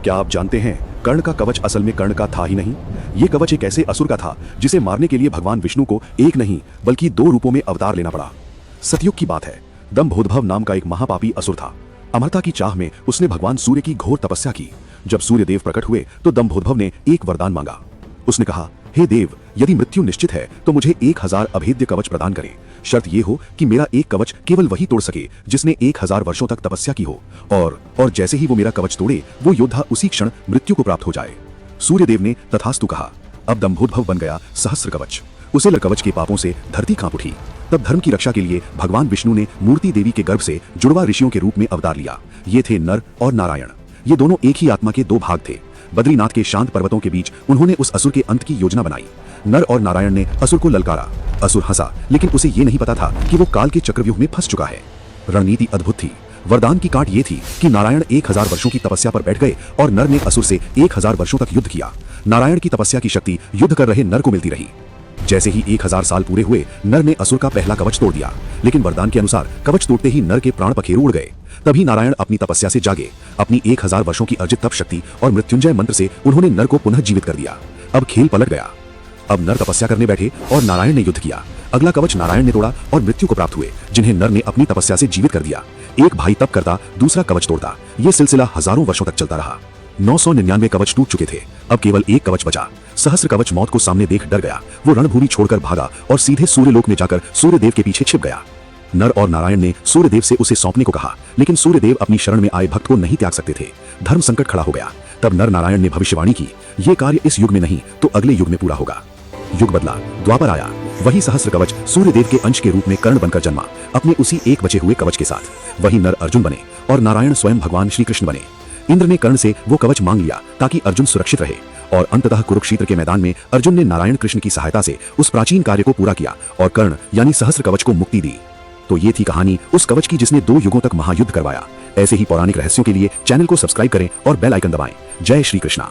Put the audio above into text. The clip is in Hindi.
क्या आप जानते हैं, कर्ण का कवच असल में कर्ण का था ही नहीं। ये कवच एक ऐसे असुर का था जिसे मारने के लिए भगवान विष्णु को एक नहीं बल्कि दो रूपों में अवतार लेना पड़ा। सतयुग की बात है। दंभोद्भव नाम का एक महापापी असुर था। अमरता की चाह में उसने भगवान सूर्य की घोर तपस्या की। जब सूर्य देव प्रकट हुए तो दंभोद्भव ने एक वरदान मांगा। उसने कहा, हे देव, यदि मृत्यु निश्चित है तो मुझे 1000 अभेद्य कवच प्रदान करें। शर्त यह हो कि मेरा एक कवच केवल वही तोड़ सके जिसने 1000 वर्षों तक तपस्या की हो, और जैसे ही वो मेरा कवच तोड़े वो योद्धा उसी क्षण मृत्यु को प्राप्त हो जाए। सूर्यदेव ने तथास्तु कहा। अब दंभोद्भव बन गया सहस्र कवच। उसे कवच के पापों से धरती कांप उठी। तब धर्म की रक्षा के लिए भगवान विष्णु ने मूर्ति देवी के गर्भ से जुड़वा ऋषियों के रूप में अवतार लिया। ये थे नर और नारायण। ये दोनों एक ही आत्मा के दो भाग थे। बद्रीनाथ के शांत पर्वतों के बीच उन्होंने उस असुर के अंत की योजना बनाई। नर और नारायण ने असुर को ललकारा। असुर हंसा, लेकिन उसे ये नहीं पता था कि वो काल के चक्रव्यूह में फंस चुका है। रणनीति अद्भुत थी। वरदान की काट ये थी कि नारायण 1000 वर्षों की तपस्या पर बैठ गए और नर ने असुर से 1000 वर्षों तक युद्ध किया। नारायण की तपस्या की शक्ति युद्ध कर रहे नर को मिलती रही। जैसे ही 1000 साल पूरे हुए, नर ने असुर का पहला कवच तोड़ दिया, लेकिन वरदान के अनुसार कवच तोड़ते ही नर के प्राण पखेरु उड़ गए। तभी नारायण अपनी तपस्या से जागे। अपनी 1000 वर्षों की अर्जित तप शक्ति और मृत्युंजय मंत्र से उन्होंने नर को पुनः जीवित कर दिया। अब खेल पलट गया। अब नर तपस्या करने बैठे और नारायण ने युद्ध किया। अगला कवच नारायण ने तोड़ा और मृत्यु को प्राप्त हुए, जिन्हें नर ने अपनी तपस्या से जीवित कर दिया। एक भाई तप करता, दूसरा कवच तोड़ता। ये सिलसिला हजारों वर्षों तक चलता रहा। 999 कवच टूट चुके थे। अब केवल एक कवच बचा। सहस्र कवच मौत को सामने देख डर गया। वो रणभूमि छोड़कर भागा और सीधे सूर्यलोक में जाकर सूर्यदेव के पीछे छिप गया। नर और नारायण ने सूर्यदेव से उसे सौंपने को कहा, लेकिन सूर्यदेव अपनी शरण में आए भक्त को नहीं त्याग सकते थे। धर्म संकट खड़ा हो गया। तब नर नारायण ने भविष्यवाणी की, ये कार्य इस युग में नहीं तो अगले युग में पूरा होगा। युग बदला, द्वापर आया। वही सहस्र कवच सूर्यदेव के अंश के रूप में कर्ण बनकर जन्मा, अपने उसी एक बचे हुए कवच के साथ। वही नर अर्जुन बने और नारायण स्वयं भगवान श्री कृष्ण बने। इंद्र ने कर्ण से वो कवच मांग लिया ताकि अर्जुन सुरक्षित रहे, और अंततः कुरुक्षेत्र के मैदान में अर्जुन ने नारायण कृष्ण की सहायता से उस प्राचीन कार्य को पूरा किया और कर्ण यानी सहस्र कवच को मुक्ति दी। तो ये थी कहानी उस कवच की जिसने 2 युगों तक महायुद्ध करवाया। ऐसे ही पौराणिक रहस्यों के लिए चैनल को सब्सक्राइब करें और बेल आइकन दबाएं। जय श्री कृष्णा।